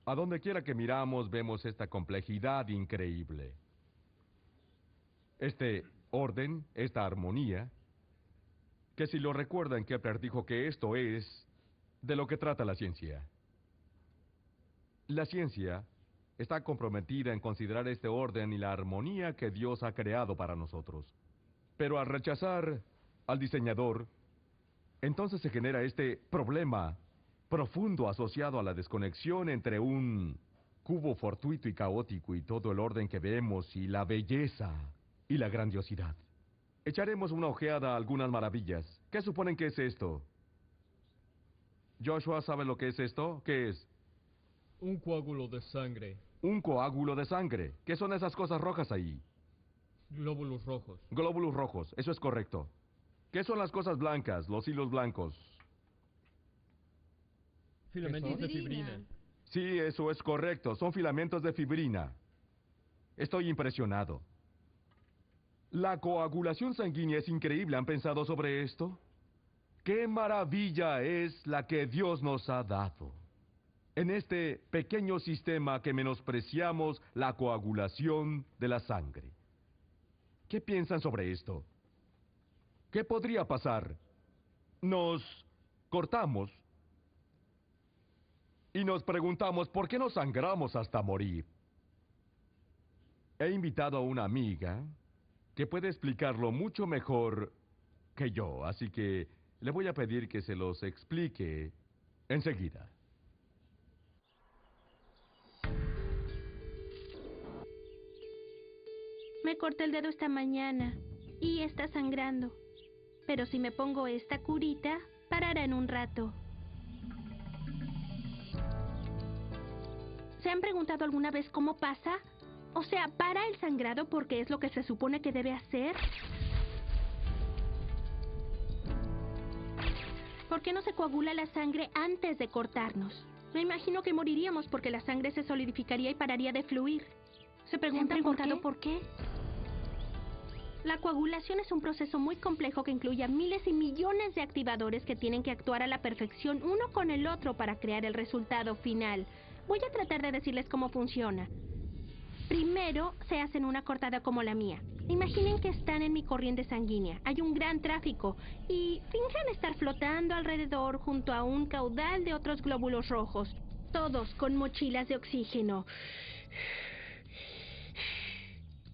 A donde quiera que miramos, vemos esta complejidad increíble. Este orden, esta armonía, que si lo recuerdan, Kepler dijo que esto es de lo que trata la ciencia. La ciencia está comprometida en considerar este orden y la armonía que Dios ha creado para nosotros. Pero al rechazar al diseñador, entonces se genera este problema profundo asociado a la desconexión entre un cubo fortuito y caótico y todo el orden que vemos y la belleza y la grandiosidad. Echaremos una ojeada a algunas maravillas. ¿Qué suponen que es esto? ¿Joshua sabe lo que es esto? ¿Qué es? Un coágulo de sangre. Un coágulo de sangre. ¿Qué son esas cosas rojas ahí? Glóbulos rojos. Glóbulos rojos, eso es correcto. ¿Qué son las cosas blancas, los hilos blancos? Filamentos de fibrina. Sí, eso es correcto, son filamentos de fibrina. Estoy impresionado. La coagulación sanguínea es increíble, ¿han pensado sobre esto? ¡Qué maravilla es la que Dios nos ha dado! En este pequeño sistema que menospreciamos la coagulación de la sangre. ¿Qué piensan sobre esto? ¿Qué podría pasar? Nos cortamos y nos preguntamos por qué nos sangramos hasta morir. He invitado a una amiga que puede explicarlo mucho mejor que yo, así que le voy a pedir que se los explique enseguida. Me corté el dedo esta mañana y está sangrando. Pero si me pongo esta curita, parará en un rato. ¿Se han preguntado alguna vez cómo pasa? O sea, ¿para el sangrado porque es lo que se supone que debe hacer? ¿Por qué no se coagula la sangre antes de cortarnos? Me imagino que moriríamos porque la sangre se solidificaría y pararía de fluir. ¿Se preguntan por qué? La coagulación es un proceso muy complejo que incluye a miles y millones de activadores que tienen que actuar a la perfección uno con el otro para crear el resultado final. Voy a tratar de decirles cómo funciona. Primero, se hacen una cortada como la mía. Imaginen que están en mi corriente sanguínea. Hay un gran tráfico y fingen estar flotando alrededor junto a un caudal de otros glóbulos rojos, todos con mochilas de oxígeno.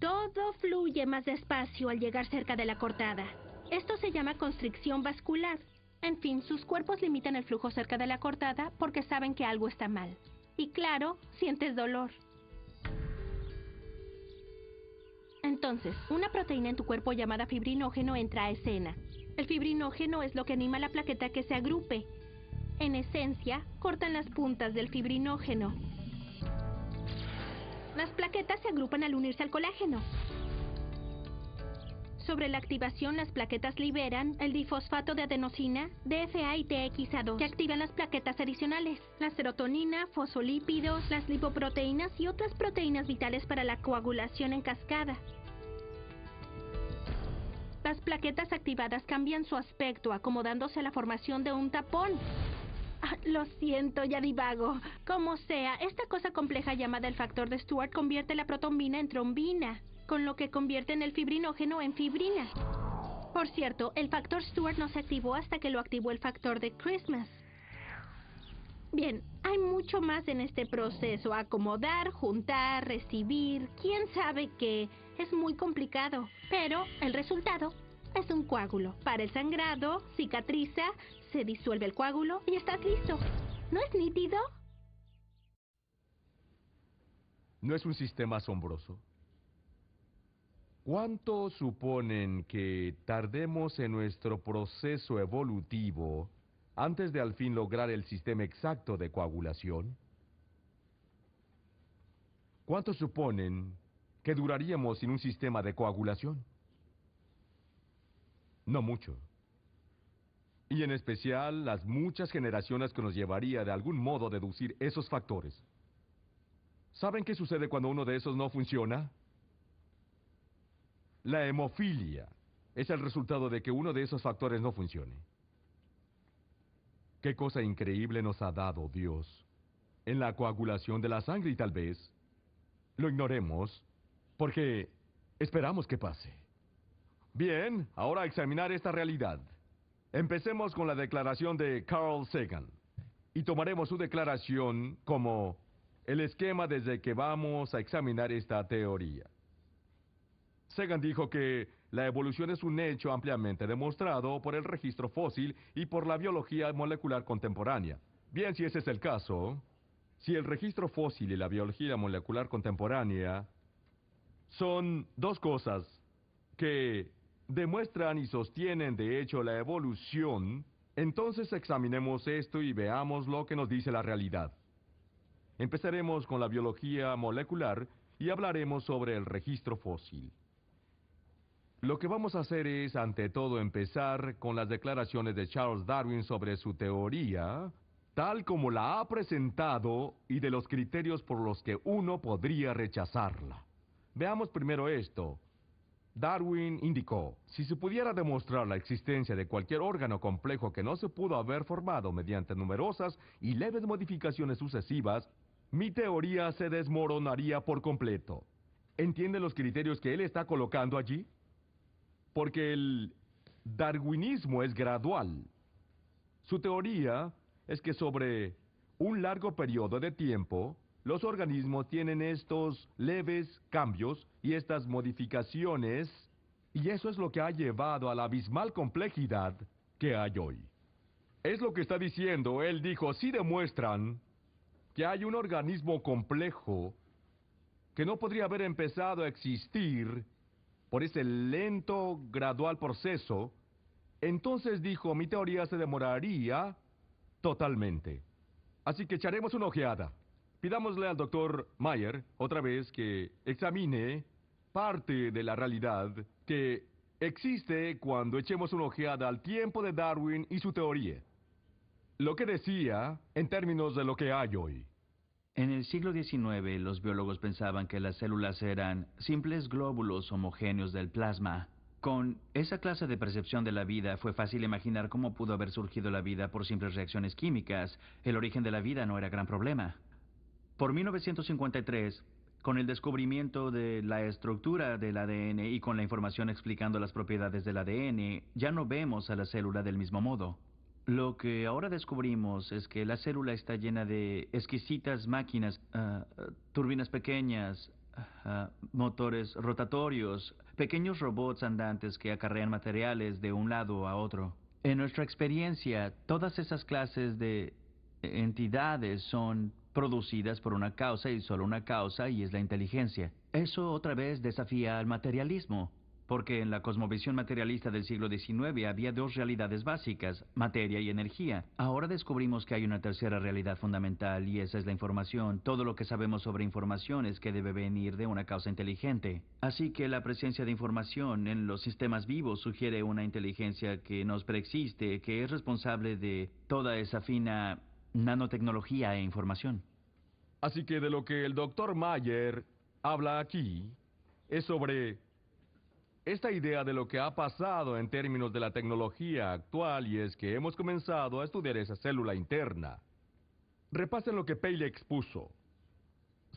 Todo fluye más despacio al llegar cerca de la cortada. Esto se llama constricción vascular. En fin, sus cuerpos limitan el flujo cerca de la cortada porque saben que algo está mal. Y claro, sientes dolor. Entonces, una proteína en tu cuerpo llamada fibrinógeno entra a escena. El fibrinógeno es lo que anima a la plaqueta a que se agrupe. En esencia, cortan las puntas del fibrinógeno. Las plaquetas se agrupan al unirse al colágeno. Sobre la activación, las plaquetas liberan el difosfato de adenosina, DFA y TXA2, que activan las plaquetas adicionales, la serotonina, fosfolípidos, las lipoproteínas y otras proteínas vitales para la coagulación en cascada. Las plaquetas activadas cambian su aspecto, acomodándose a la formación de un tapón. Lo siento, ya divago. Como sea, esta cosa compleja llamada el factor de Stuart convierte la protombina en trombina, con lo que convierten el fibrinógeno en fibrina. Por cierto, el factor Stuart no se activó hasta que lo activó el factor de Christmas. Bien, hay mucho más en este proceso. Acomodar, juntar, recibir, quién sabe qué. Es muy complicado, pero el resultado es un coágulo. Para el sangrado, cicatriza, se disuelve el coágulo y estás listo. ¿No es nítido? ¿No es un sistema asombroso? ¿Cuánto suponen que tardemos en nuestro proceso evolutivo antes de al fin lograr el sistema exacto de coagulación? ¿Cuánto suponen que duraríamos sin un sistema de coagulación? No mucho. Y en especial las muchas generaciones que nos llevaría de algún modo a deducir esos factores. ¿Saben qué sucede cuando uno de esos no funciona? La hemofilia es el resultado de que uno de esos factores no funcione. Qué cosa increíble nos ha dado Dios. en la coagulación de la sangre y tal vez lo ignoremos porque esperamos que pase. Bien, ahora a examinar esta realidad. Empecemos con la declaración de Carl Sagan y tomaremos su declaración como el esquema desde que vamos a examinar esta teoría. Sagan dijo que la evolución es un hecho ampliamente demostrado por el registro fósil y por la biología molecular contemporánea. Bien, si ese es el caso, si el registro fósil y la biología molecular contemporánea son dos cosas que demuestran y sostienen de hecho la evolución, entonces examinemos esto y veamos lo que nos dice la realidad. Empezaremos con la biología molecular y hablaremos sobre el registro fósil. Lo que vamos a hacer es, ante todo, empezar con las declaraciones de Charles Darwin sobre su teoría, tal como la ha presentado y de los criterios por los que uno podría rechazarla. Veamos primero esto. Darwin indicó, si se pudiera demostrar la existencia de cualquier órgano complejo que no se pudo haber formado mediante numerosas y leves modificaciones sucesivas, mi teoría se desmoronaría por completo. ¿Entienden los criterios que él está colocando allí? Porque el darwinismo es gradual. Su teoría es que sobre un largo periodo de tiempo, los organismos tienen estos leves cambios y estas modificaciones, y eso es lo que ha llevado a la abismal complejidad que hay hoy. Es lo que está diciendo. Él dijo, si demuestran que hay un organismo complejo que no podría haber empezado a existir por ese lento, gradual proceso, entonces dijo, mi teoría se demoraría totalmente. Así que echaremos una ojeada. Pidámosle al doctor Mayer, otra vez, que examine parte de la realidad que existe cuando echemos una ojeada al tiempo de Darwin y su teoría. Lo que decía en términos de lo que hay hoy. En el siglo XIX, los biólogos pensaban que las células eran simples glóbulos homogéneos del plasma. Con esa clase de percepción de la vida, fue fácil imaginar cómo pudo haber surgido la vida por simples reacciones químicas. El origen de la vida no era gran problema. Por 1953, con el descubrimiento de la estructura del ADN y con la información explicando las propiedades del ADN, ya no vemos a la célula del mismo modo. Lo que ahora descubrimos es que la célula está llena de exquisitas máquinas, turbinas pequeñas, motores rotatorios, pequeños robots andantes que acarrean materiales de un lado a otro. En nuestra experiencia, todas esas clases de entidades son producidas por una causa y solo una causa, y es la inteligencia. Eso otra vez desafía al materialismo. Porque en la cosmovisión materialista del siglo XIX había dos realidades básicas, materia y energía. Ahora descubrimos que hay una tercera realidad fundamental y esa es la información. Todo lo que sabemos sobre información es que debe venir de una causa inteligente. Así que la presencia de información en los sistemas vivos sugiere una inteligencia que nos preexiste, que es responsable de toda esa fina nanotecnología e información. Así que de lo que el doctor Mayer habla aquí es sobre esta idea de lo que ha pasado en términos de la tecnología actual, y es que hemos comenzado a estudiar esa célula interna. Repasen lo que Paley expuso.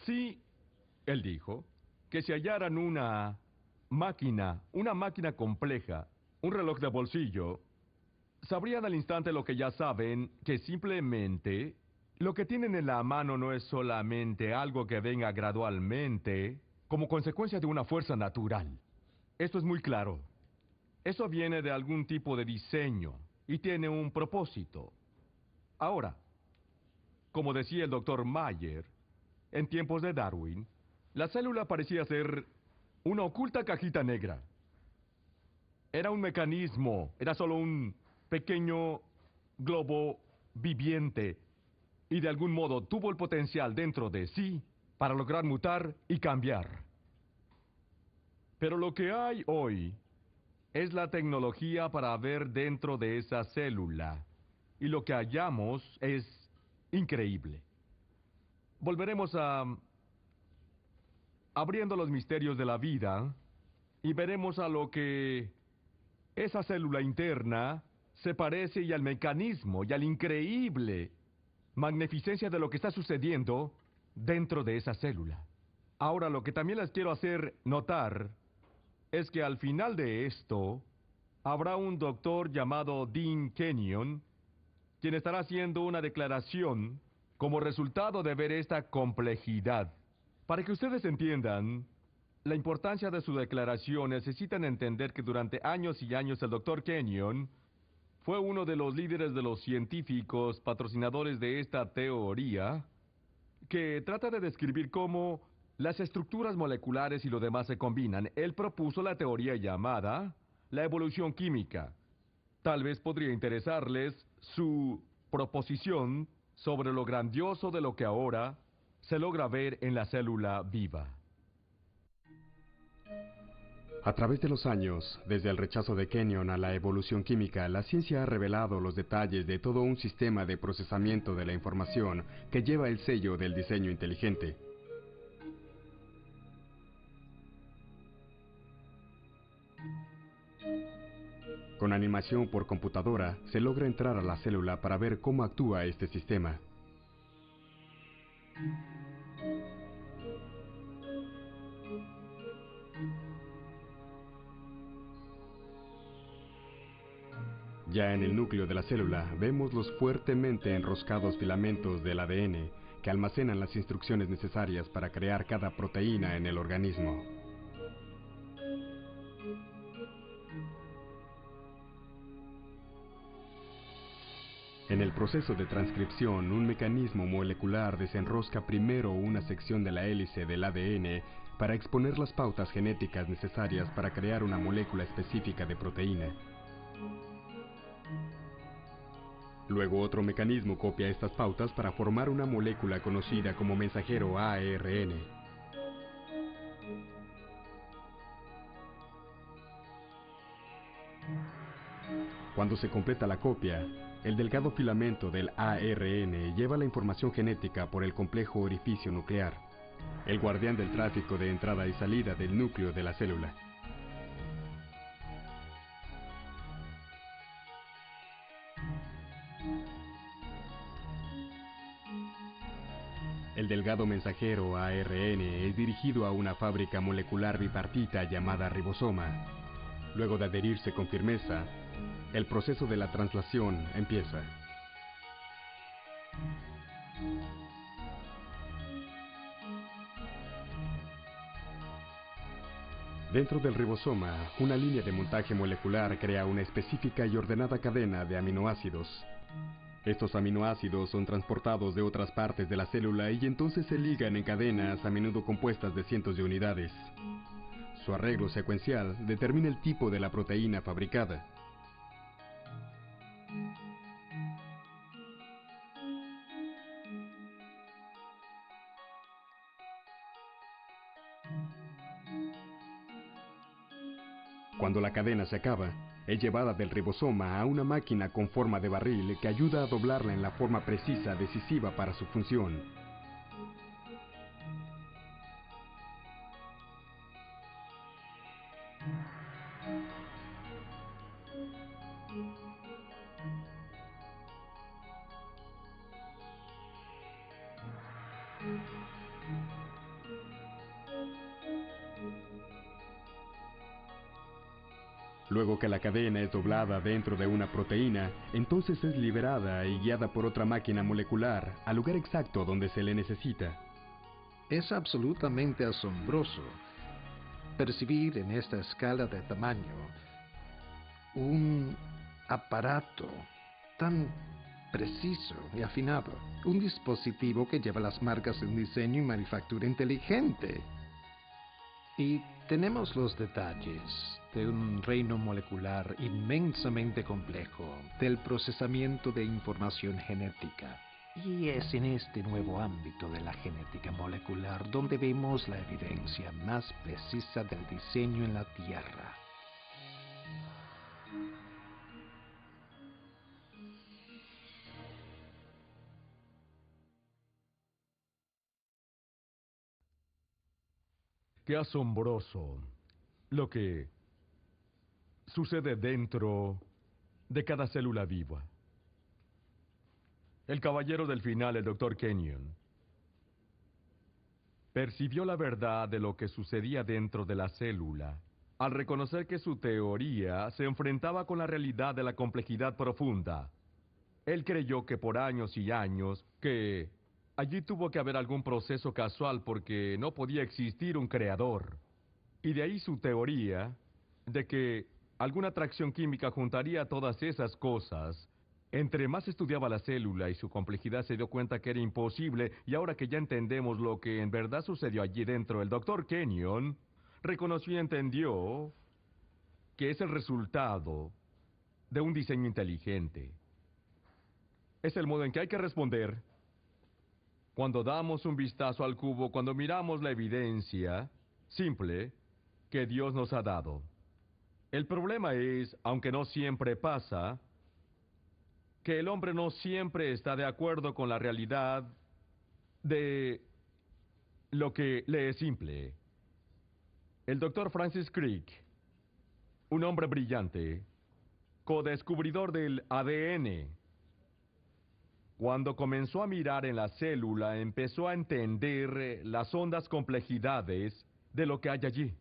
Sí, él dijo, que si hallaran una máquina compleja, un reloj de bolsillo, sabrían al instante lo que ya saben, que simplemente lo que tienen en la mano no es solamente algo que venga gradualmente, como consecuencia de una fuerza natural. Esto es muy claro. Eso viene de algún tipo de diseño y tiene un propósito. Ahora, como decía el doctor Mayer, en tiempos de Darwin, la célula parecía ser una oculta cajita negra. Era un mecanismo, era solo un pequeño globo viviente y de algún modo tuvo el potencial dentro de sí para lograr mutar y cambiar. Pero lo que hay hoy es la tecnología para ver dentro de esa célula. Y lo que hallamos es increíble. Volveremos a abriendo los misterios de la vida y veremos a lo que esa célula interna se parece y al mecanismo y al increíble magnificencia de lo que está sucediendo dentro de esa célula. Ahora, lo que también les quiero hacer notar es que al final de esto habrá un doctor llamado Dean Kenyon, quien estará haciendo una declaración como resultado de ver esta complejidad. Para que ustedes entiendan la importancia de su declaración, necesitan entender que durante años y años el doctor Kenyon fue uno de los líderes de los científicos patrocinadores de esta teoría, que trata de describir cómo las estructuras moleculares y lo demás se combinan. Él propuso la teoría llamada la evolución química. Tal vez podría interesarles su proposición sobre lo grandioso de lo que ahora se logra ver en la célula viva. A través de los años, desde el rechazo de Kenyon a la evolución química, la ciencia ha revelado los detalles de todo un sistema de procesamiento de la información que lleva el sello del diseño inteligente. Con animación por computadora, se logra entrar a la célula para ver cómo actúa este sistema. Ya en el núcleo de la célula, vemos los fuertemente enroscados filamentos del ADN que almacenan las instrucciones necesarias para crear cada proteína en el organismo. En el proceso de transcripción, un mecanismo molecular desenrosca primero una sección de la hélice del ADN para exponer las pautas genéticas necesarias para crear una molécula específica de proteína. Luego otro mecanismo copia estas pautas para formar una molécula conocida como mensajero ARN. Cuando se completa la copia, el delgado filamento del ARN lleva la información genética por el complejo orificio nuclear, el guardián del tráfico de entrada y salida del núcleo de la célula. El delgado mensajero ARN es dirigido a una fábrica molecular bipartita llamada ribosoma. Luego de adherirse con firmeza, el proceso de la translación empieza. Dentro del ribosoma, una línea de montaje molecular crea una específica y ordenada cadena de aminoácidos. Estos aminoácidos son transportados de otras partes de la célula y entonces se ligan en cadenas a menudo compuestas de cientos de unidades. Su arreglo secuencial determina el tipo de la proteína fabricada. Cuando la cadena se acaba, es llevada del ribosoma a una máquina con forma de barril que ayuda a doblarla en la forma precisa decisiva para su función. Luego que la cadena es doblada dentro de una proteína, entonces es liberada y guiada por otra máquina molecular al lugar exacto donde se le necesita. Es absolutamente asombroso percibir en esta escala de tamaño un aparato tan preciso y afinado, un dispositivo que lleva las marcas de un diseño y manufactura inteligente. Y tenemos los detalles de un reino molecular inmensamente complejo, del procesamiento de información genética. Y es en este nuevo ámbito de la genética molecular donde vemos la evidencia más precisa del diseño en la Tierra. Qué asombroso lo que sucede dentro de cada célula viva. El caballero del final, el Dr. Kenyon, percibió la verdad de lo que sucedía dentro de la célula, al reconocer que su teoría se enfrentaba con la realidad de la complejidad profunda. Él creyó que por años y años, que allí tuvo que haber algún proceso casual porque no podía existir un creador. Y de ahí su teoría de que alguna atracción química juntaría todas esas cosas. Entre más estudiaba la célula y su complejidad se dio cuenta que era imposible, y ahora que ya entendemos lo que en verdad sucedió allí dentro, el Dr. Kenyon reconoció y entendió que es el resultado de un diseño inteligente. Es el modo en que hay que responder cuando damos un vistazo al cubo, cuando miramos la evidencia simple que Dios nos ha dado. El problema es, aunque no siempre pasa, que el hombre no siempre está de acuerdo con la realidad de lo que le es simple. El Dr. Francis Crick, un hombre brillante, codescubridor del ADN, cuando comenzó a mirar en la célula, empezó a entender las hondas complejidades de lo que hay allí.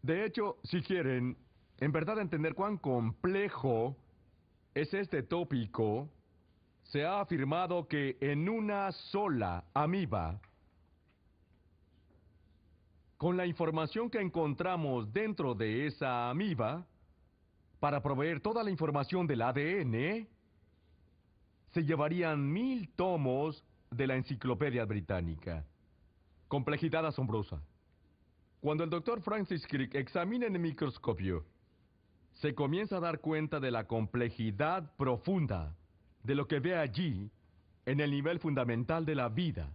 De hecho, si quieren, en verdad entender cuán complejo es este tópico, se ha afirmado que en una sola amiba, con la información que encontramos dentro de esa amiba, para proveer toda la información del ADN, se llevarían 1000 tomos de la Enciclopedia Británica. Complejidad asombrosa. Cuando el Dr. Francis Crick examina en el microscopio, se comienza a dar cuenta de la complejidad profunda de lo que ve allí en el nivel fundamental de la vida.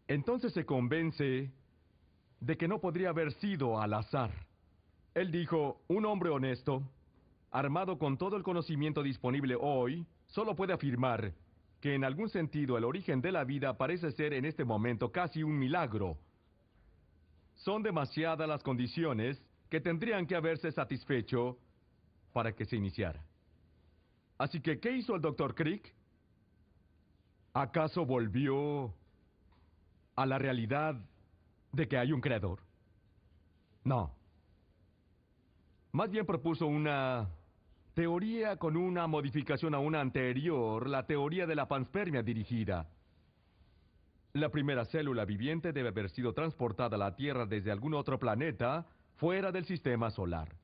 Entonces se convence de que no podría haber sido al azar. Él dijo, un hombre honesto, armado con todo el conocimiento disponible hoy, solo puede afirmar que en algún sentido el origen de la vida parece ser en este momento casi un milagro. Son demasiadas las condiciones que tendrían que haberse satisfecho para que se iniciara. Así que, ¿qué hizo el Dr. Crick? ¿Acaso volvió a la realidad de que hay un creador? No. Más bien propuso una teoría con una modificación a una anterior, la teoría de la panspermia dirigida. La primera célula viviente debe haber sido transportada a la Tierra desde algún otro planeta fuera del sistema solar.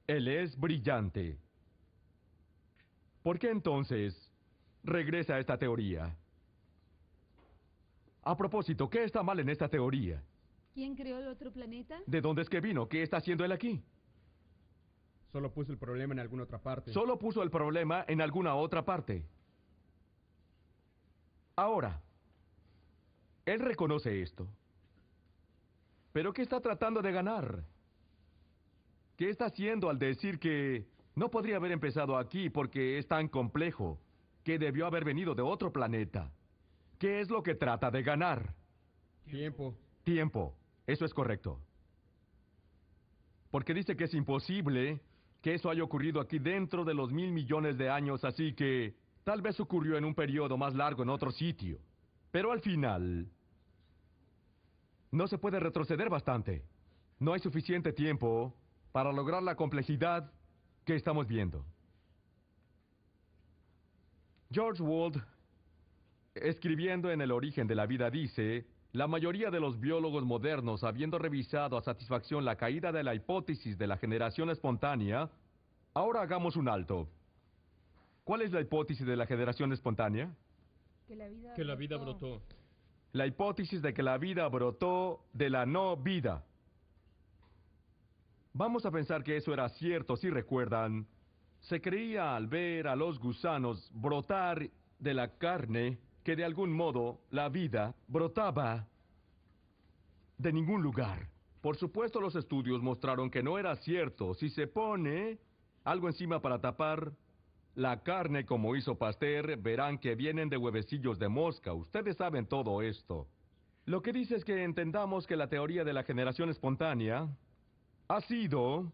Él es brillante. ¿Por qué entonces regresa a esta teoría? A propósito, ¿qué está mal en esta teoría? ¿Quién creó el otro planeta? ¿De dónde es que vino? ¿Qué está haciendo él aquí? Solo puso el problema en alguna otra parte. Solo puso el problema en alguna otra parte. Ahora, él reconoce esto. ¿Pero qué está tratando de ganar? ¿Qué está haciendo al decir que no podría haber empezado aquí porque es tan complejo, que debió haber venido de otro planeta? ¿Qué es lo que trata de ganar? Tiempo. Tiempo. Eso es correcto. Porque dice que es imposible que eso haya ocurrido aquí dentro de los 1000 millones de años, así que tal vez ocurrió en un periodo más largo en otro sitio. Pero al final, no se puede retroceder bastante. No hay suficiente tiempo para lograr la complejidad que estamos viendo. George Wald, escribiendo en El origen de la vida, dice: la mayoría de los biólogos modernos, habiendo revisado a satisfacción la caída de la hipótesis de la generación espontánea, ahora hagamos un alto. ¿Cuál es la hipótesis de la generación espontánea? Que la vida brotó. La hipótesis de que la vida brotó de la no vida. Vamos a pensar que eso era cierto. Si recuerdan, se creía al ver a los gusanos brotar de la carne que de algún modo la vida brotaba de ningún lugar. Por supuesto, los estudios mostraron que no era cierto. Si se pone algo encima para tapar la carne, como hizo Pasteur, verán que vienen de huevecillos de mosca. Ustedes saben todo esto. Lo que dice es que entendamos que la teoría de la generación espontánea ha sido,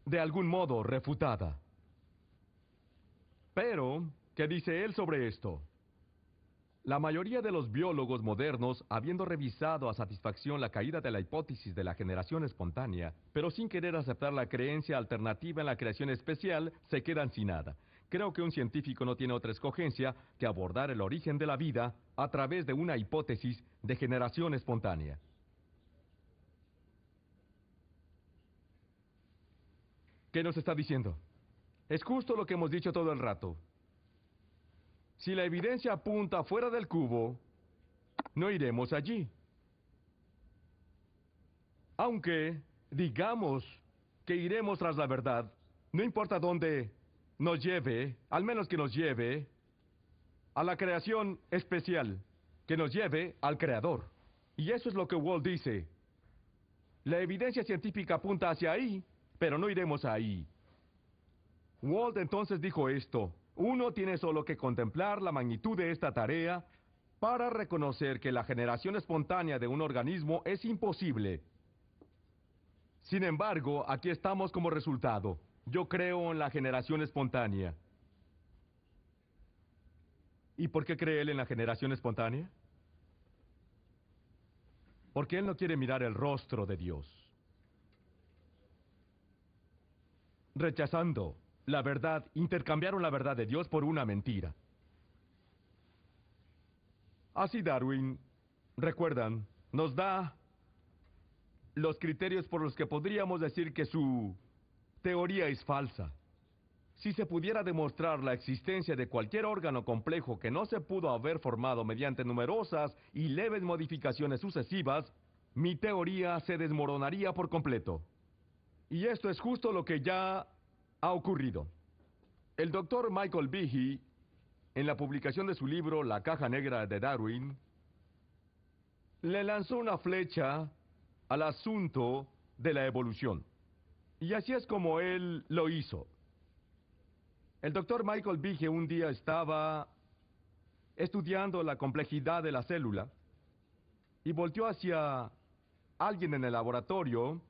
de algún modo, refutada. Pero, ¿qué dice él sobre esto? La mayoría de los biólogos modernos, habiendo revisado a satisfacción la caída de la hipótesis de la generación espontánea, pero sin querer aceptar la creencia alternativa en la creación especial, se quedan sin nada. Creo que un científico no tiene otra escogencia que abordar el origen de la vida a través de una hipótesis de generación espontánea. ¿Qué nos está diciendo? Es justo lo que hemos dicho todo el rato. Si la evidencia apunta fuera del cubo, no iremos allí. Aunque digamos que iremos tras la verdad, no importa dónde nos lleve, al menos que nos lleve a la creación especial, que nos lleve al Creador. Y eso es lo que Walt dice. La evidencia científica apunta hacia ahí, pero no iremos ahí. Walt entonces dijo esto: uno tiene solo que contemplar la magnitud de esta tarea para reconocer que la generación espontánea de un organismo es imposible. Sin embargo, aquí estamos como resultado. Yo creo en la generación espontánea. ¿Y por qué cree él en la generación espontánea? Porque él no quiere mirar el rostro de Dios. Rechazando la verdad, intercambiaron la verdad de Dios por una mentira. Así Darwin, recuerdan, nos da los criterios por los que podríamos decir que su teoría es falsa. Si se pudiera demostrar la existencia de cualquier órgano complejo que no se pudo haber formado mediante numerosas y leves modificaciones sucesivas, mi teoría se desmoronaría por completo. Y esto es justo lo que ya ha ocurrido. El doctor Michael Behe, en la publicación de su libro La caja negra de Darwin, le lanzó una flecha al asunto de la evolución. Y así es como él lo hizo. El doctor Michael Behe un día estaba estudiando la complejidad de la célula y volteó hacia alguien en el laboratorio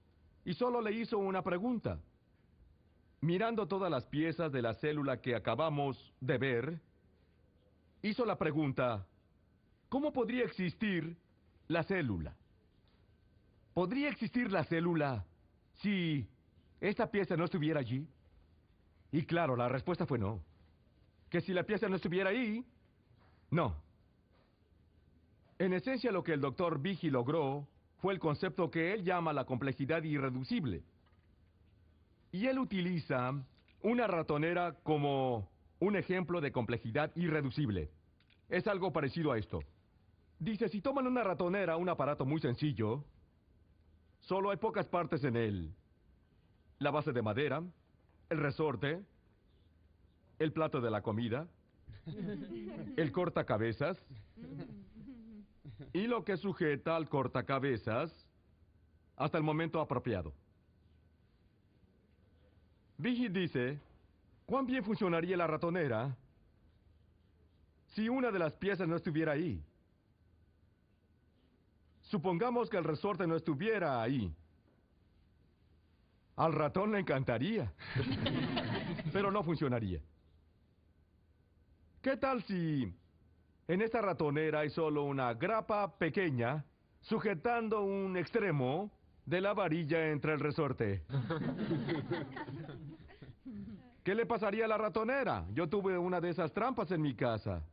y solo le hizo una pregunta. Mirando todas las piezas de la célula que acabamos de ver, hizo la pregunta: ¿cómo podría existir la célula? ¿Podría existir la célula si esta pieza no estuviera allí? Y claro, la respuesta fue no. Que si la pieza no estuviera ahí, no. En esencia, lo que el doctor Behe logró fue el concepto que él llama la complejidad irreducible. Y él utiliza una ratonera como un ejemplo de complejidad irreducible. Es algo parecido a esto. Dice, si toman una ratonera, un aparato muy sencillo, solo hay pocas partes en él. La base de madera, el resorte, el plato de la comida, el cortacabezas y lo que sujeta al cortacabezas hasta el momento apropiado. Behe dice, ¿cuán bien funcionaría la ratonera si una de las piezas no estuviera ahí? Supongamos que el resorte no estuviera ahí. Al ratón le encantaría, pero no funcionaría. ¿Qué tal si en esta ratonera hay solo una grapa pequeña sujetando un extremo de la varilla entre el resorte? ¿Qué le pasaría a la ratonera? Yo tuve una de esas trampas en mi casa.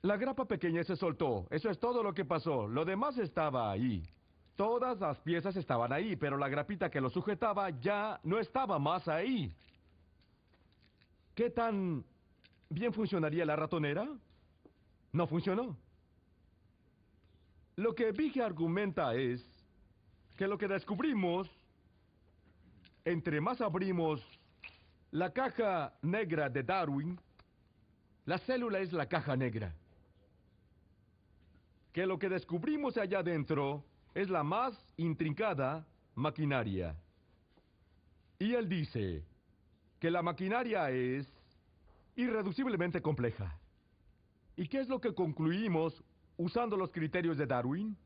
La grapa pequeña se soltó. Eso es todo lo que pasó. Lo demás estaba ahí. Todas las piezas estaban ahí, pero la grapita que lo sujetaba ya no estaba más ahí. ¿Qué tan bien funcionaría la ratonera? No funcionó. Lo que Behe argumenta es que lo que descubrimos, entre más abrimos la caja negra de Darwin, la célula es la caja negra. Que lo que descubrimos allá adentro es la más intrincada maquinaria. Y él dice que la maquinaria es irreduciblemente compleja. ¿Y qué es lo que concluimos usando los criterios de Darwin?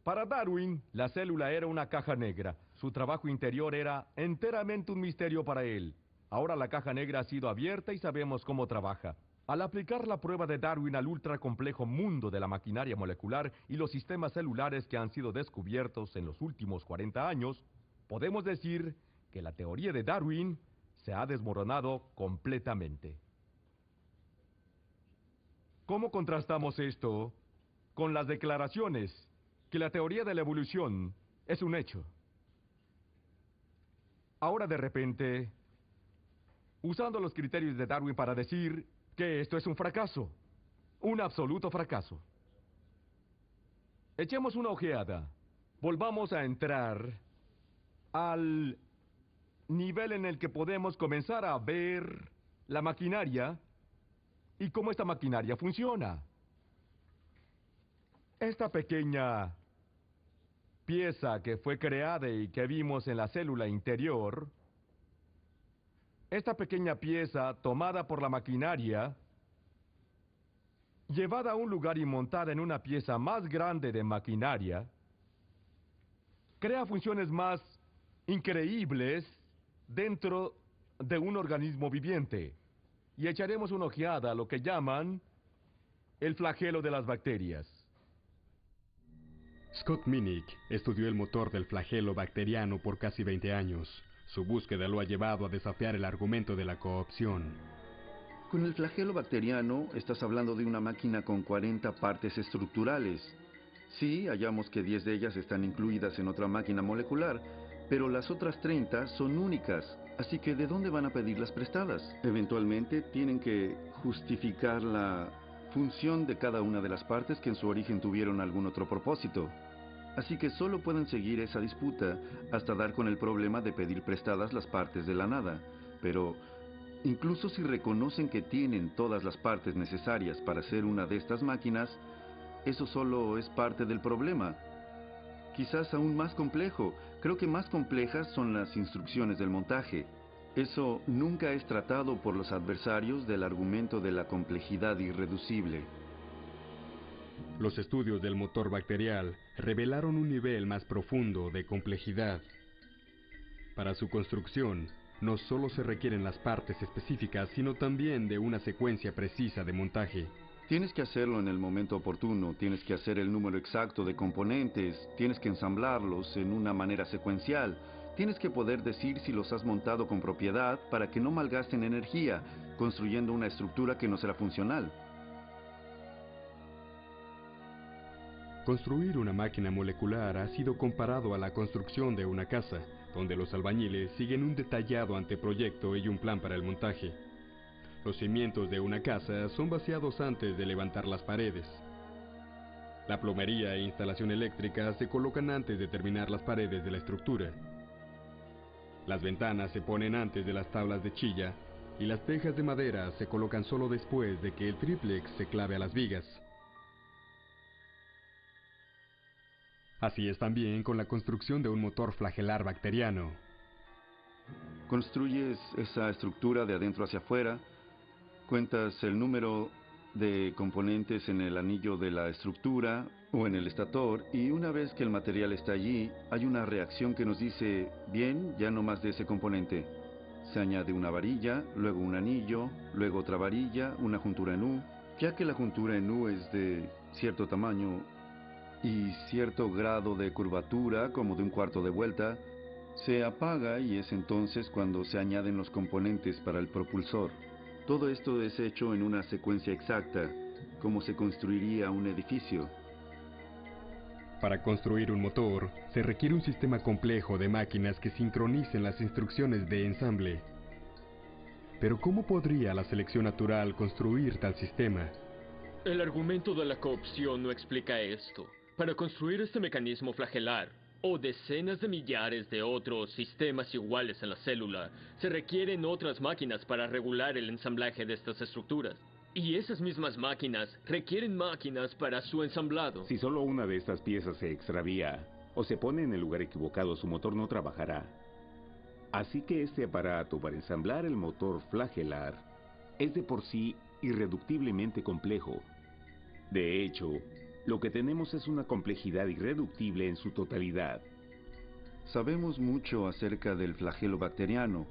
Para Darwin, la célula era una caja negra. Su trabajo interior era enteramente un misterio para él. Ahora la caja negra ha sido abierta y sabemos cómo trabaja. Al aplicar la prueba de Darwin al ultracomplejo mundo de la maquinaria molecular y los sistemas celulares que han sido descubiertos en los últimos 40 años, podemos decir que la teoría de Darwin se ha desmoronado completamente. ¿Cómo contrastamos esto con las declaraciones que la teoría de la evolución es un hecho? Ahora de repente, usando los criterios de Darwin para decir que esto es un fracaso, un absoluto fracaso. Echemos una ojeada, volvamos a entrar al nivel en el que podemos comenzar a ver la maquinaria y cómo esta maquinaria funciona. Esta pequeña pieza que fue creada y que vimos en la célula interior, esta pequeña pieza tomada por la maquinaria, llevada a un lugar y montada en una pieza más grande de maquinaria, crea funciones más increíbles dentro de un organismo viviente. Y echaremos una ojeada a lo que llaman el flagelo de las bacterias. Scott Minnick estudió el motor del flagelo bacteriano por casi 20 años. Su búsqueda lo ha llevado a desafiar el argumento de la coopción. Con el flagelo bacteriano estás hablando de una máquina con 40 partes estructurales. Sí, hallamos que 10 de ellas están incluidas en otra máquina molecular, pero las otras 30 son únicas. Así que, ¿de dónde van a pedirlas prestadas? Eventualmente tienen que justificar la función de cada una de las partes que en su origen tuvieron algún otro propósito. Así que solo pueden seguir esa disputa hasta dar con el problema de pedir prestadas las partes de la nada. Pero, incluso si reconocen que tienen todas las partes necesarias para hacer una de estas máquinas, eso solo es parte del problema. Quizás aún más complejo. Creo que más complejas son las instrucciones del montaje. Eso nunca es tratado por los adversarios del argumento de la complejidad irreducible. Los estudios del motor bacterial revelaron un nivel más profundo de complejidad. Para su construcción, no solo se requieren las partes específicas, sino también de una secuencia precisa de montaje. Tienes que hacerlo en el momento oportuno, tienes que hacer el número exacto de componentes, tienes que ensamblarlos en una manera secuencial, tienes que poder decir si los has montado con propiedad para que no malgasten energía, construyendo una estructura que no será funcional. Construir una máquina molecular ha sido comparado a la construcción de una casa, donde los albañiles siguen un detallado anteproyecto y un plan para el montaje. Los cimientos de una casa son vaciados antes de levantar las paredes. La plomería e instalación eléctrica se colocan antes de terminar las paredes de la estructura. Las ventanas se ponen antes de las tablas de chilla y las tejas de madera se colocan solo después de que el tríplex se clave a las vigas. Así es también con la construcción de un motor flagelar bacteriano. Construyes esa estructura de adentro hacia afuera, cuentas el número de componentes en el anillo de la estructura o en el estator, y una vez que el material está allí, hay una reacción que nos dice, bien, ya no más de ese componente. Se añade una varilla, luego un anillo, luego otra varilla, una juntura en U. Ya que la juntura en U es de cierto tamaño y cierto grado de curvatura, como de un cuarto de vuelta, se apaga y es entonces cuando se añaden los componentes para el propulsor. Todo esto es hecho en una secuencia exacta, como se construiría un edificio. Para construir un motor, se requiere un sistema complejo de máquinas que sincronicen las instrucciones de ensamble. Pero ¿cómo podría la selección natural construir tal sistema? El argumento de la coopción no explica esto. Para construir este mecanismo flagelar, o decenas de millares de otros sistemas iguales en la célula, se requieren otras máquinas para regular el ensamblaje de estas estructuras. Y esas mismas máquinas requieren máquinas para su ensamblado. Si solo una de estas piezas se extravía o se pone en el lugar equivocado, su motor no trabajará. Así que este aparato para ensamblar el motor flagelar es de por sí irreductiblemente complejo. De hecho, lo que tenemos es una complejidad irreductible en su totalidad. Sabemos mucho acerca del flagelo bacteriano.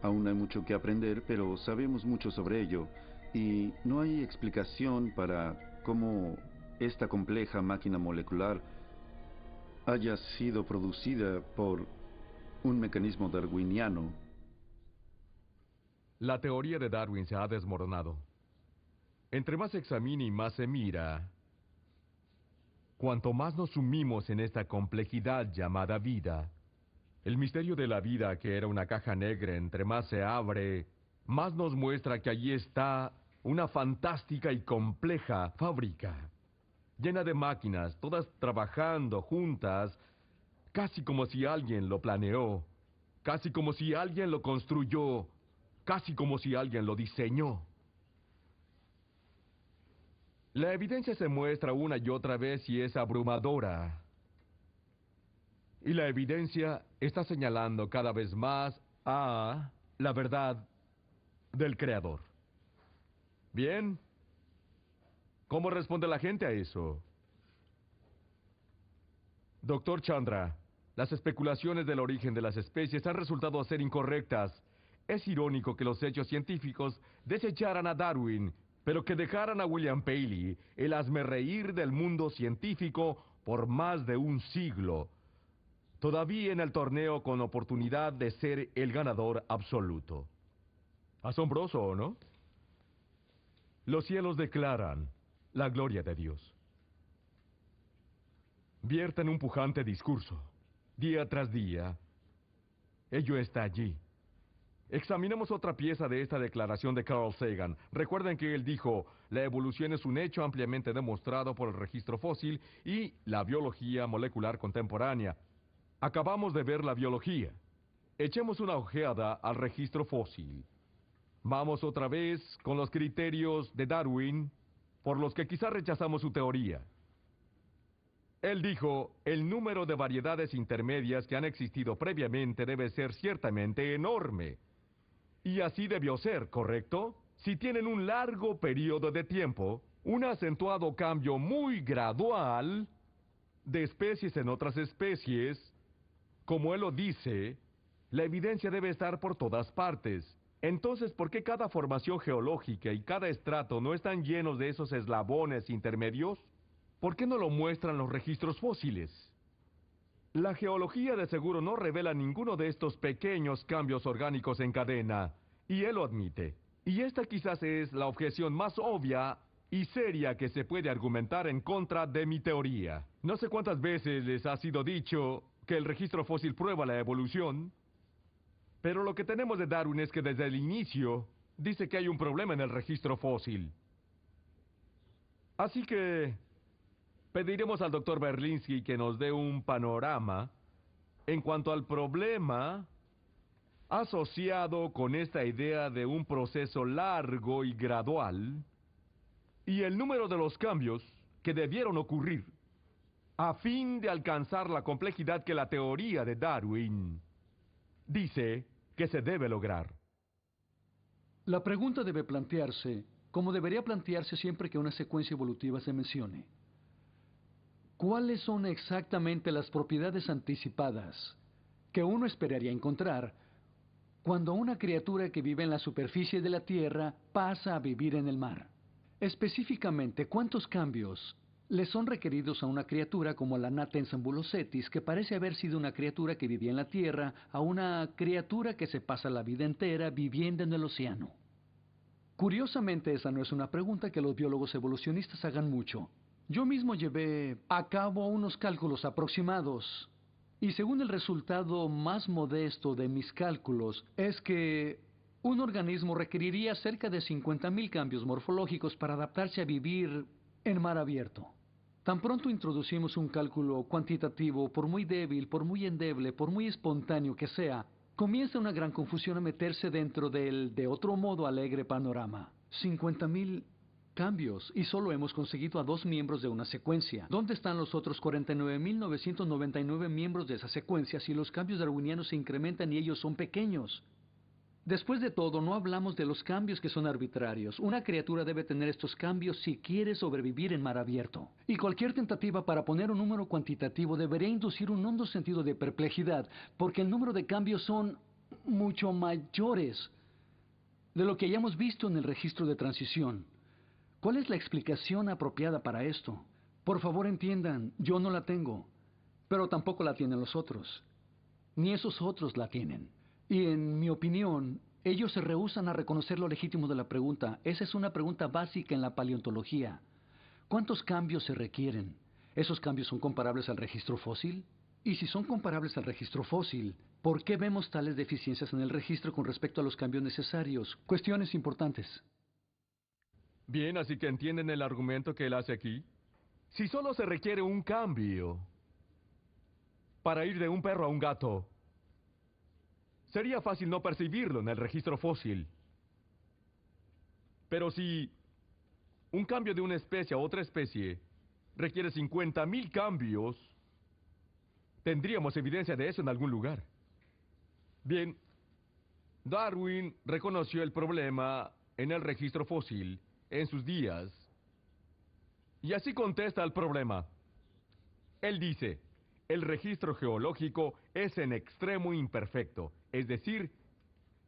Aún hay mucho que aprender, pero sabemos mucho sobre ello, y no hay explicación para cómo esta compleja máquina molecular haya sido producida por un mecanismo darwiniano. La teoría de Darwin se ha desmoronado. Entre más se examina y más se mira, cuanto más nos sumimos en esta complejidad llamada vida, el misterio de la vida, que era una caja negra, entre más se abre, más nos muestra que allí está una fantástica y compleja fábrica, llena de máquinas, todas trabajando juntas, casi como si alguien lo planeó, casi como si alguien lo construyó, casi como si alguien lo diseñó. La evidencia se muestra una y otra vez y es abrumadora. Y la evidencia está señalando cada vez más a la verdad del Creador. Bien, ¿cómo responde la gente a eso? Doctor Chandra, las especulaciones del origen de las especies han resultado ser incorrectas. Es irónico que los hechos científicos desecharan a Darwin, pero que dejaran a William Paley, el hazmerreír del mundo científico, por más de un siglo, todavía en el torneo con oportunidad de ser el ganador absoluto. Asombroso, ¿no? Los cielos declaran la gloria de Dios. Vierten un pujante discurso, día tras día. Ello está allí. Examinemos otra pieza de esta declaración de Carl Sagan. Recuerden que él dijo, la evolución es un hecho ampliamente demostrado por el registro fósil y la biología molecular contemporánea. Acabamos de ver la biología. Echemos una ojeada al registro fósil. Vamos otra vez con los criterios de Darwin, por los que quizá rechazamos su teoría. Él dijo, el número de variedades intermedias que han existido previamente debe ser ciertamente enorme. Y así debió ser, ¿correcto? Si tienen un largo periodo de tiempo, un acentuado cambio muy gradual de especies en otras especies, como él lo dice, la evidencia debe estar por todas partes. Entonces, ¿por qué cada formación geológica y cada estrato no están llenos de esos eslabones intermedios? ¿Por qué no lo muestran los registros fósiles? La geología de seguro no revela ninguno de estos pequeños cambios orgánicos en cadena, y él lo admite. Y esta quizás es la objeción más obvia y seria que se puede argumentar en contra de mi teoría. No sé cuántas veces les ha sido dicho que el registro fósil prueba la evolución, pero lo que tenemos de Darwin es que desde el inicio dice que hay un problema en el registro fósil. Así que pediremos al Dr. Berlinski que nos dé un panorama en cuanto al problema asociado con esta idea de un proceso largo y gradual y el número de los cambios que debieron ocurrir a fin de alcanzar la complejidad que la teoría de Darwin dice que se debe lograr. La pregunta debe plantearse, como debería plantearse siempre que una secuencia evolutiva se mencione. ¿Cuáles son exactamente las propiedades anticipadas que uno esperaría encontrar cuando una criatura que vive en la superficie de la Tierra pasa a vivir en el mar? Específicamente, ¿cuántos cambios le son requeridos a una criatura como la Nattens ambulocetis, que parece haber sido una criatura que vivía en la Tierra, a una criatura que se pasa la vida entera viviendo en el océano? Curiosamente, esa no es una pregunta que los biólogos evolucionistas hagan mucho. Yo mismo llevé a cabo unos cálculos aproximados, y según el resultado más modesto de mis cálculos, es que un organismo requeriría cerca de 50,000 cambios morfológicos para adaptarse a vivir en mar abierto. Tan pronto introducimos un cálculo cuantitativo, por muy débil, por muy endeble, por muy espontáneo que sea, comienza una gran confusión a meterse dentro del, de otro modo, alegre panorama. 50,000 cambios, y solo hemos conseguido a 2 miembros de una secuencia. ¿Dónde están los otros 49,999 miembros de esa secuencia si los cambios darwinianos se incrementan y ellos son pequeños? Después de todo, no hablamos de los cambios que son arbitrarios. Una criatura debe tener estos cambios si quiere sobrevivir en mar abierto. Y cualquier tentativa para poner un número cuantitativo debería inducir un hondo sentido de perplejidad, porque el número de cambios son mucho mayores de lo que hayamos visto en el registro de transición. ¿Cuál es la explicación apropiada para esto? Por favor entiendan, yo no la tengo, pero tampoco la tienen los otros. Ni esos otros la tienen. Y en mi opinión, ellos se rehúsan a reconocer lo legítimo de la pregunta. Esa es una pregunta básica en la paleontología. ¿Cuántos cambios se requieren? ¿Esos cambios son comparables al registro fósil? Y si son comparables al registro fósil, ¿por qué vemos tales deficiencias en el registro con respecto a los cambios necesarios? Cuestiones importantes. Bien, así que entienden el argumento que él hace aquí. Si solo se requiere un cambio para ir de un perro a un gato, sería fácil no percibirlo en el registro fósil. Pero si un cambio de una especie a otra especie requiere 50,000 cambios, tendríamos evidencia de eso en algún lugar. Bien, Darwin reconoció el problema en el registro fósil en sus días. Y así contesta al problema. Él dice, el registro geológico es en extremo imperfecto, es decir,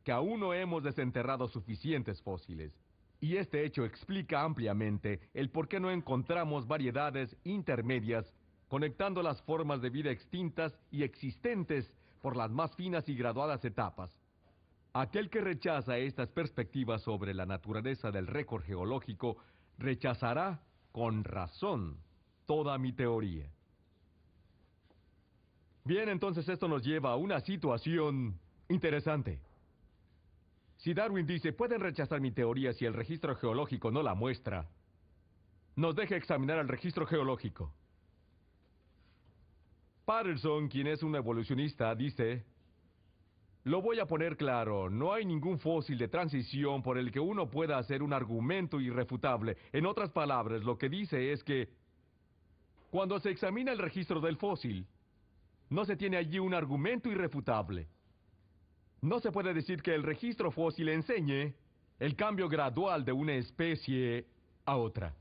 que aún no hemos desenterrado suficientes fósiles. Y este hecho explica ampliamente el por qué no encontramos variedades intermedias conectando las formas de vida extintas y existentes por las más finas y graduadas etapas. Aquel que rechaza estas perspectivas sobre la naturaleza del récord geológico rechazará, con razón, toda mi teoría. Bien, entonces esto nos lleva a una situación interesante. Si Darwin dice, pueden rechazar mi teoría si el registro geológico no la muestra, nos deja examinar el registro geológico. Patterson, quien es un evolucionista, dice, lo voy a poner claro, no hay ningún fósil de transición por el que uno pueda hacer un argumento irrefutable. En otras palabras, lo que dice es que cuando se examina el registro del fósil, no se tiene allí un argumento irrefutable. No se puede decir que el registro fósil enseñe el cambio gradual de una especie a otra.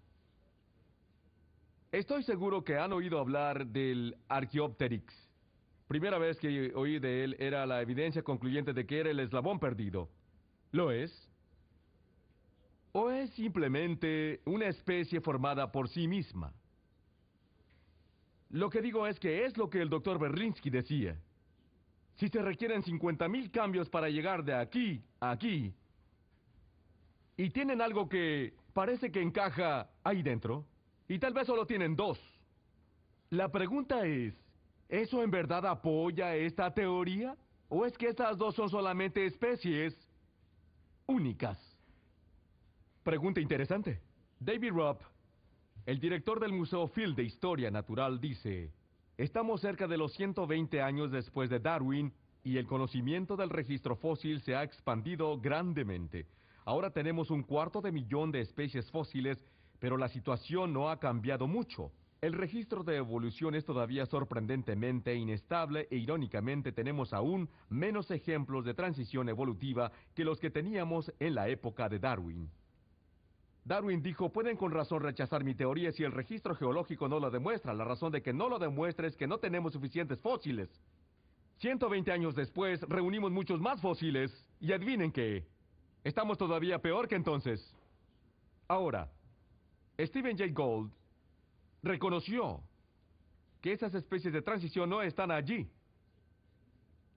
Estoy seguro que han oído hablar del Archaeopteryx. Primera vez que oí de él era la evidencia concluyente de que era el eslabón perdido. ¿Lo es? ¿O es simplemente una especie formada por sí misma? Lo que digo es que es lo que el Dr. Berlinski decía. Si se requieren 50,000 cambios para llegar de aquí a aquí, y tienen algo que parece que encaja ahí dentro, y tal vez solo tienen 2. La pregunta es, ¿eso en verdad apoya esta teoría? ¿O es que estas 2 son solamente especies únicas? Pregunta interesante. David Rupp, el director del Museo Field de Historia Natural, dice, estamos cerca de los 120 años después de Darwin y el conocimiento del registro fósil se ha expandido grandemente. Ahora tenemos 250,000 de especies fósiles, pero la situación no ha cambiado mucho. El registro de evolución es todavía sorprendentemente inestable e irónicamente tenemos aún menos ejemplos de transición evolutiva que los que teníamos en la época de Darwin. Darwin dijo, pueden con razón rechazar mi teoría si el registro geológico no lo demuestra. La razón de que no lo demuestra es que no tenemos suficientes fósiles. 120 años después, reunimos muchos más fósiles y adivinen qué, estamos todavía peor que entonces. Ahora, Stephen Jay Gould reconoció que esas especies de transición no están allí.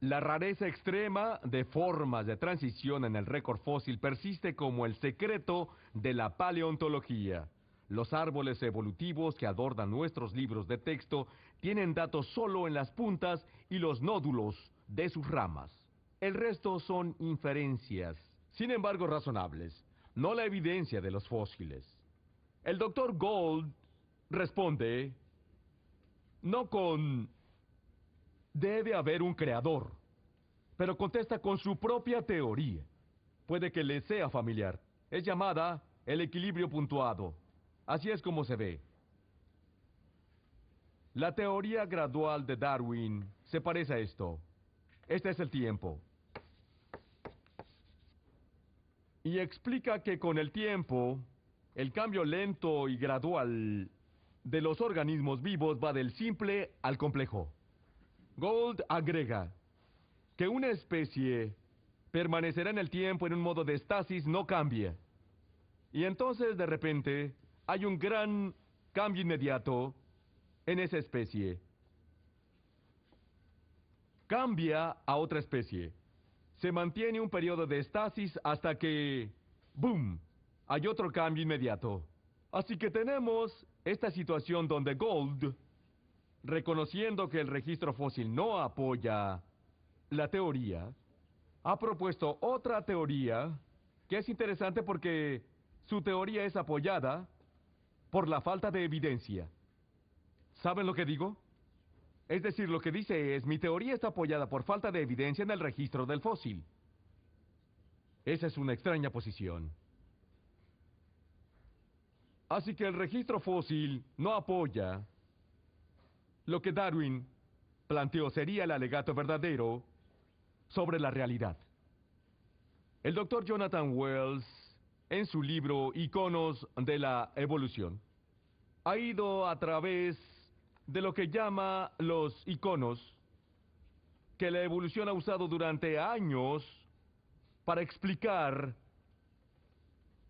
La rareza extrema de formas de transición en el récord fósil persiste como el secreto de la paleontología. Los árboles evolutivos que adornan nuestros libros de texto tienen datos solo en las puntas y los nódulos de sus ramas. El resto son inferencias, sin embargo razonables, no la evidencia de los fósiles. El Dr. Gould responde, no con debe haber un creador, pero contesta con su propia teoría. Puede que le sea familiar. Es llamada el equilibrio puntuado. Así es como se ve. La teoría gradual de Darwin se parece a esto. Este es el tiempo. Y explica que con el tiempo, el cambio lento y gradual de los organismos vivos va del simple al complejo. Gould agrega, que una especie permanecerá en el tiempo en un modo de estasis no cambia. Y entonces, de repente, hay un gran cambio inmediato en esa especie. Cambia a otra especie. Se mantiene un periodo de estasis hasta que, ¡boom!, hay otro cambio inmediato. Así que tenemos esta situación donde Gould, reconociendo que el registro fósil no apoya la teoría, ha propuesto otra teoría que es interesante porque su teoría es apoyada por la falta de evidencia. ¿Saben lo que digo? Es decir, lo que dice es, mi teoría está apoyada por falta de evidencia en el registro del fósil. Esa es una extraña posición. Así que el registro fósil no apoya lo que Darwin planteó sería el alegato verdadero sobre la realidad. El doctor Jonathan Wells, en su libro Iconos de la Evolución, ha ido a través de lo que llama los iconos que la evolución ha usado durante años para explicar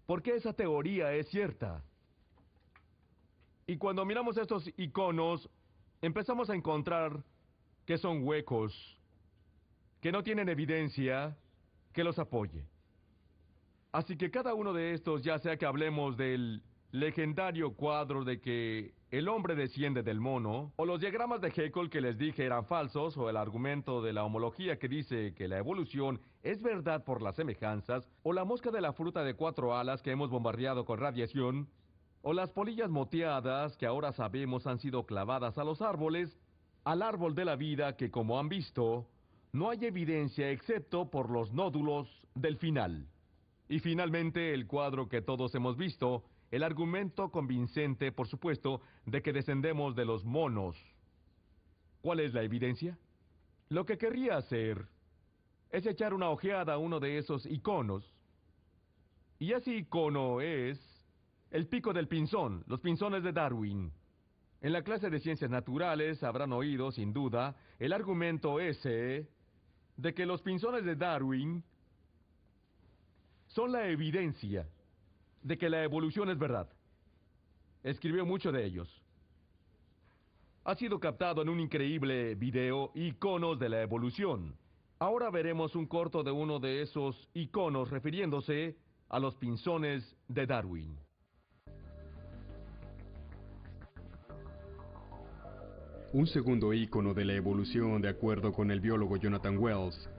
por qué esa teoría es cierta. Y cuando miramos estos iconos, empezamos a encontrar que son huecos, que no tienen evidencia que los apoye. Así que cada uno de estos, ya sea que hablemos del legendario cuadro de que el hombre desciende del mono, o los diagramas de Haeckel que les dije eran falsos, o el argumento de la homología que dice que la evolución es verdad por las semejanzas, o la mosca de la fruta de 4 alas que hemos bombardeado con radiación, o las polillas moteadas que ahora sabemos han sido clavadas a los árboles, al árbol de la vida que, como han visto, no hay evidencia excepto por los nódulos del final. Y finalmente el cuadro que todos hemos visto, el argumento convincente, por supuesto, de que descendemos de los monos. ¿Cuál es la evidencia? Lo que querría hacer es echar una ojeada a uno de esos iconos. Y ese icono es el pico del pinzón, los pinzones de Darwin. En la clase de ciencias naturales habrán oído, sin duda, el argumento ese de que los pinzones de Darwin son la evidencia de que la evolución es verdad. Escribió mucho de ellos. Ha sido captado en un increíble video, Iconos de la Evolución. Ahora veremos un corto de uno de esos iconos refiriéndose a los pinzones de Darwin. Un segundo ícono de la evolución, de acuerdo con el biólogo Jonathan Wells,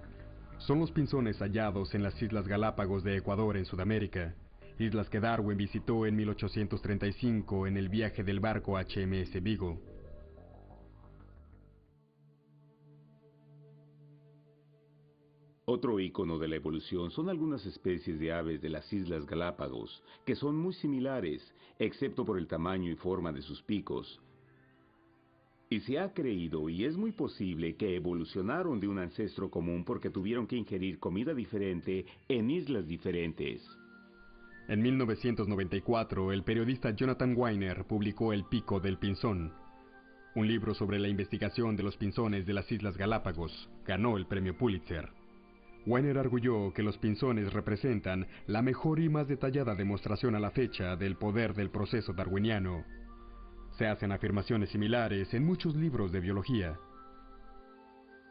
son los pinzones hallados en las Islas Galápagos de Ecuador en Sudamérica, islas que Darwin visitó en 1835 en el viaje del barco HMS Beagle. Otro ícono de la evolución son algunas especies de aves de las Islas Galápagos, que son muy similares, excepto por el tamaño y forma de sus picos. Y se ha creído, y es muy posible, que evolucionaron de un ancestro común porque tuvieron que ingerir comida diferente en islas diferentes. En 1994, el periodista Jonathan Weiner publicó El pico del pinzón, un libro sobre la investigación de los pinzones de las Islas Galápagos. Ganó el premio Pulitzer. Weiner arguyó que los pinzones representan la mejor y más detallada demostración a la fecha del poder del proceso darwiniano. Se hacen afirmaciones similares en muchos libros de biología.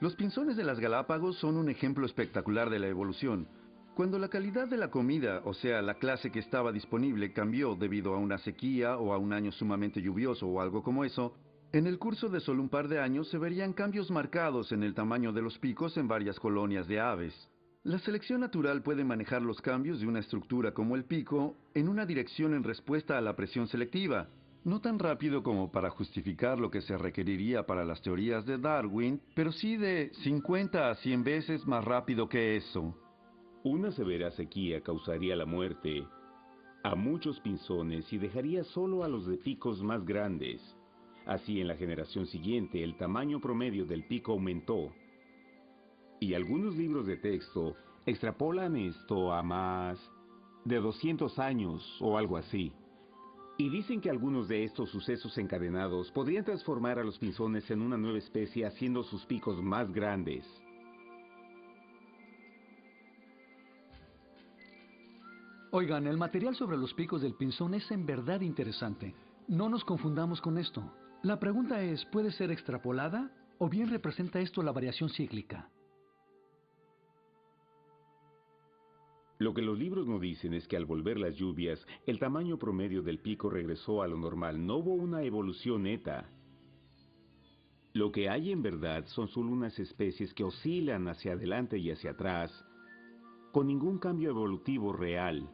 Los pinzones de las Galápagos son un ejemplo espectacular de la evolución. Cuando la calidad de la comida, o sea, la clase que estaba disponible, cambió debido a una sequía o a un año sumamente lluvioso o algo como eso, en el curso de solo un par de años se verían cambios marcados en el tamaño de los picos en varias colonias de aves. La selección natural puede manejar los cambios de una estructura como el pico en una dirección en respuesta a la presión selectiva. No tan rápido como para justificar lo que se requeriría para las teorías de Darwin, pero sí de 50 a 100 veces más rápido que eso. Una severa sequía causaría la muerte a muchos pinzones y dejaría solo a los de picos más grandes. Así, en la generación siguiente, el tamaño promedio del pico aumentó. Y algunos libros de texto extrapolan esto a más de 200 años o algo así. Y dicen que algunos de estos sucesos encadenados podrían transformar a los pinzones en una nueva especie haciendo sus picos más grandes. Oigan, el material sobre los picos del pinzón es en verdad interesante. No nos confundamos con esto. La pregunta es, ¿puede ser extrapolada o bien representa esto la variación cíclica? Lo que los libros no dicen es que al volver las lluvias, el tamaño promedio del pico regresó a lo normal. No hubo una evolución neta. Lo que hay en verdad son solo unas especies que oscilan hacia adelante y hacia atrás, con ningún cambio evolutivo real.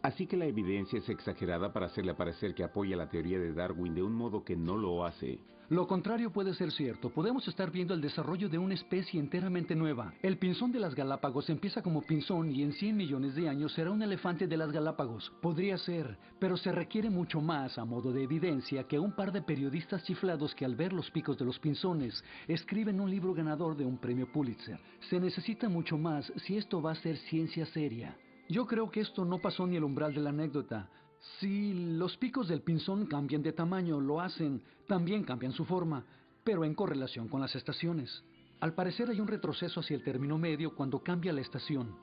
Así que la evidencia es exagerada para hacerle parecer que apoya la teoría de Darwin de un modo que no lo hace. Lo contrario puede ser cierto. Podemos estar viendo el desarrollo de una especie enteramente nueva. El pinzón de las Galápagos empieza como pinzón y en 100 millones de años será un elefante de las Galápagos. Podría ser, pero se requiere mucho más a modo de evidencia que un par de periodistas chiflados que al ver los picos de los pinzones escriben un libro ganador de un premio Pulitzer. Se necesita mucho más si esto va a ser ciencia seria. Yo creo que esto no pasó ni el umbral de la anécdota. Si los picos del pinzón cambian de tamaño, lo hacen, también cambian su forma, pero en correlación con las estaciones. Al parecer hay un retroceso hacia el término medio cuando cambia la estación.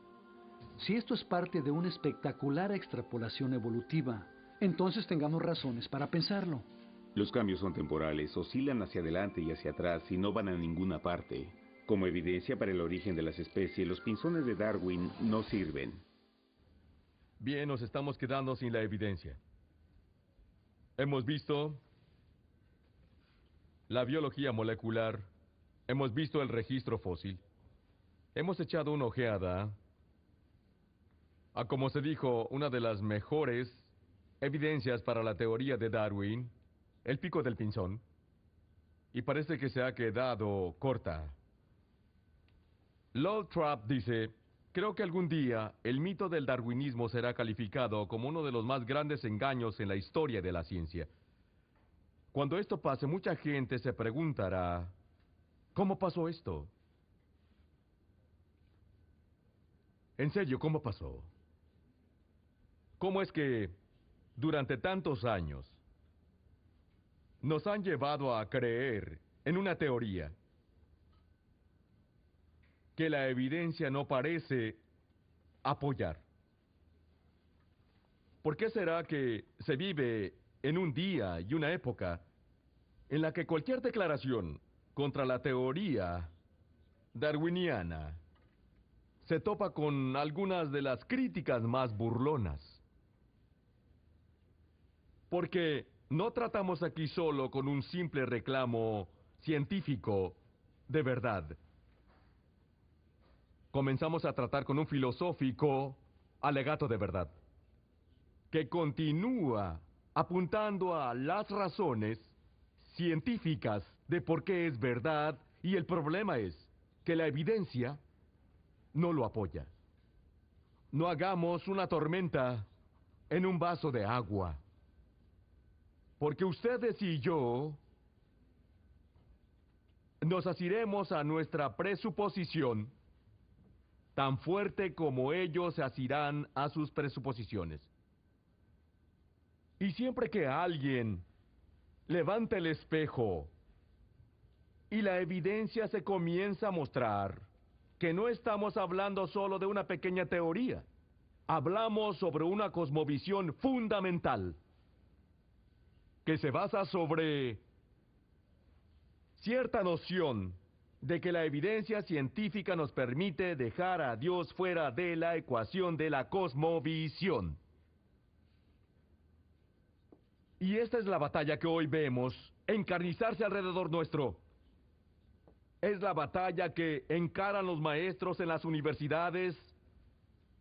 Si esto es parte de una espectacular extrapolación evolutiva, entonces tengamos razones para pensarlo. Los cambios son temporales, oscilan hacia adelante y hacia atrás y no van a ninguna parte. Como evidencia para el origen de las especies, los pinzones de Darwin no sirven. Bien, nos estamos quedando sin la evidencia. Hemos visto la biología molecular, hemos visto el registro fósil, hemos echado una ojeada a, como se dijo, una de las mejores evidencias para la teoría de Darwin, el pico del pinzón, y parece que se ha quedado corta. Lothrop dice: creo que algún día el mito del darwinismo será calificado como uno de los más grandes engaños en la historia de la ciencia. Cuando esto pase, mucha gente se preguntará, ¿cómo pasó esto? En serio, ¿cómo pasó? ¿Cómo es que durante tantos años nos han llevado a creer en una teoría que la evidencia no parece apoyar? ¿Por qué será que se vive en un día y una época en la que cualquier declaración contra la teoría darwiniana se topa con algunas de las críticas más burlonas? Porque no tratamos aquí solo con un simple reclamo científico de verdad. Comenzamos a tratar con un filosófico alegato de verdad, que continúa apuntando a las razones científicas de por qué es verdad, y el problema es que la evidencia no lo apoya. No hagamos una tormenta en un vaso de agua, porque ustedes y yo nos asiremos a nuestra presuposición tan fuerte como ellos se asirán a sus presuposiciones. Y siempre que alguien levanta el espejo y la evidencia se comienza a mostrar que no estamos hablando solo de una pequeña teoría, hablamos sobre una cosmovisión fundamental que se basa sobre cierta noción de que la evidencia científica nos permite dejar a Dios fuera de la ecuación de la cosmovisión. Y esta es la batalla que hoy vemos encarnizarse alrededor nuestro. Es la batalla que encaran los maestros en las universidades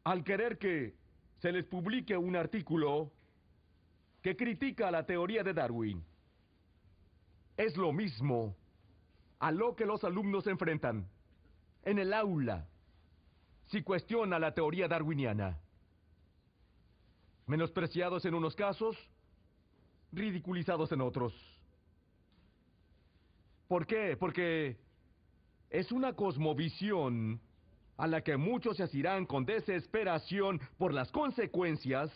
al querer que se les publique un artículo que critica la teoría de Darwin. Es lo mismo a lo que los alumnos se enfrentan en el aula si cuestiona la teoría darwiniana. Menospreciados en unos casos, ridiculizados en otros. ¿Por qué? Porque es una cosmovisión a la que muchos se asirán con desesperación por las consecuencias.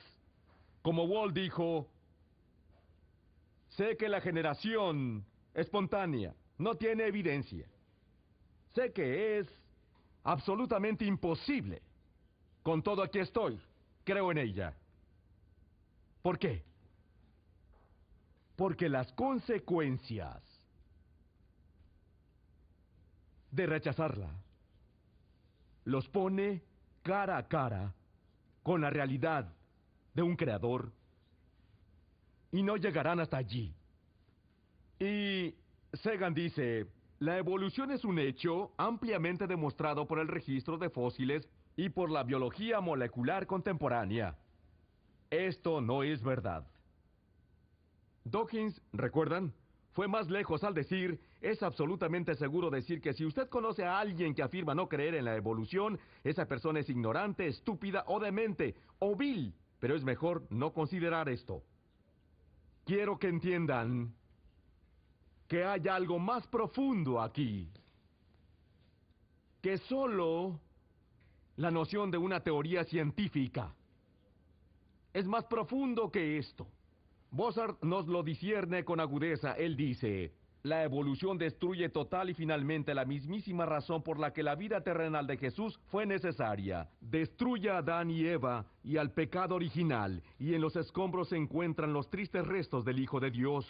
Como Walt dijo, sé que la generación espontánea no tiene evidencia. Sé que es absolutamente imposible. Con todo, aquí estoy. Creo en ella. ¿Por qué? Porque las consecuencias de rechazarla los pone cara a cara con la realidad de un creador y no llegarán hasta allí. Y Sagan dice, la evolución es un hecho ampliamente demostrado por el registro de fósiles y por la biología molecular contemporánea. Esto no es verdad. Dawkins, ¿recuerdan? Fue más lejos al decir, es absolutamente seguro decir que si usted conoce a alguien que afirma no creer en la evolución, esa persona es ignorante, estúpida o demente, o vil, pero es mejor no considerar esto. Quiero que entiendan que hay algo más profundo aquí, que solo la noción de una teoría científica. Es más profundo que esto. Bossart nos lo discierne con agudeza. Él dice, la evolución destruye total y finalmente la mismísima razón por la que la vida terrenal de Jesús fue necesaria. Destruye a Adán y Eva y al pecado original, y en los escombros se encuentran los tristes restos del Hijo de Dios.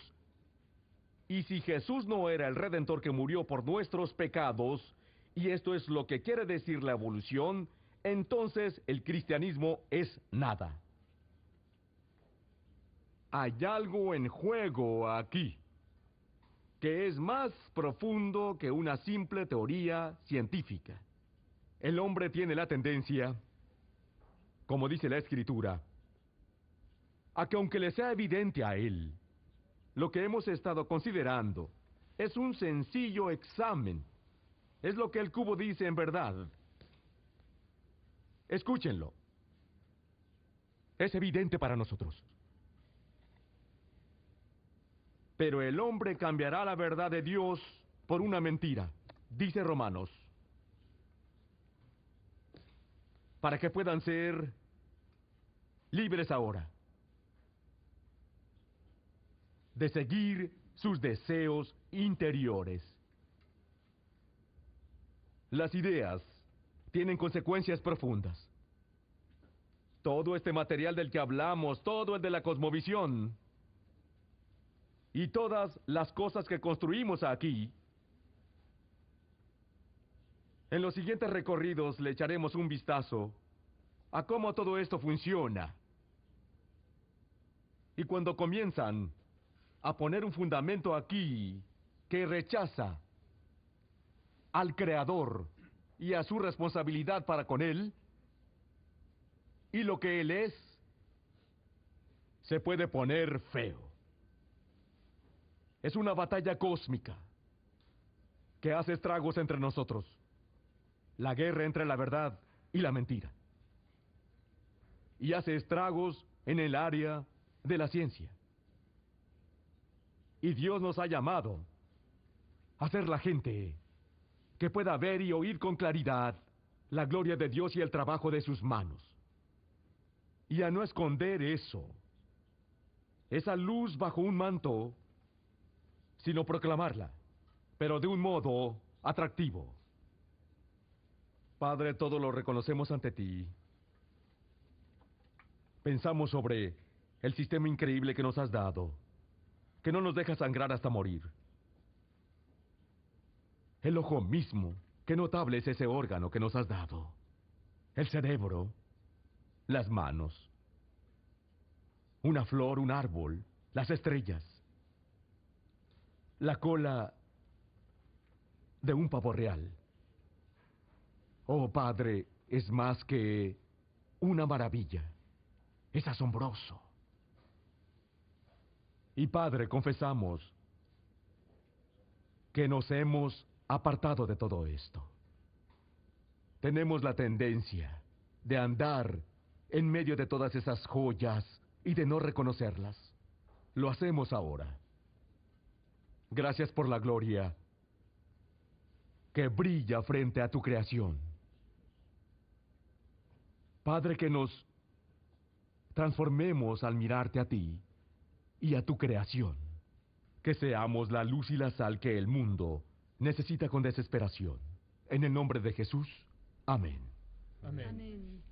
Y si Jesús no era el Redentor que murió por nuestros pecados, y esto es lo que quiere decir la evolución, entonces el cristianismo es nada. Hay algo en juego aquí, que es más profundo que una simple teoría científica. El hombre tiene la tendencia, como dice la Escritura, a que aunque le sea evidente a él, lo que hemos estado considerando es un sencillo examen. Es lo que el cubo dice en verdad. Escúchenlo. Es evidente para nosotros. Pero el hombre cambiará la verdad de Dios por una mentira, dice Romanos, para que puedan ser libres ahora de seguir sus deseos interiores. Las ideas tienen consecuencias profundas. Todo este material del que hablamos, todo el de la cosmovisión, y todas las cosas que construimos aquí, en los siguientes recorridos le echaremos un vistazo a cómo todo esto funciona. Y cuando comienzan a poner un fundamento aquí que rechaza al Creador y a su responsabilidad para con Él, y lo que Él es, se puede poner feo. Es una batalla cósmica que hace estragos entre nosotros. La guerra entre la verdad y la mentira. Y hace estragos en el área de la ciencia. Y Dios nos ha llamado a ser la gente que pueda ver y oír con claridad la gloria de Dios y el trabajo de sus manos. Y a no esconder eso, esa luz bajo un manto, sino proclamarla, pero de un modo atractivo. Padre, todo lo reconocemos ante ti. Pensamos sobre el sistema increíble que nos has dado, que no nos deja sangrar hasta morir. El ojo mismo, qué notable es ese órgano que nos has dado. El cerebro, las manos, una flor, un árbol, las estrellas, la cola de un pavo real. Oh, Padre, es más que una maravilla. Es asombroso. Y Padre, confesamos que nos hemos apartado de todo esto. Tenemos la tendencia de andar en medio de todas esas joyas y de no reconocerlas. Lo hacemos ahora. Gracias por la gloria que brilla frente a tu creación. Padre, que nos transformemos al mirarte a ti y a tu creación. Que seamos la luz y la sal que el mundo necesita con desesperación. En el nombre de Jesús. Amén. Amén. Amén.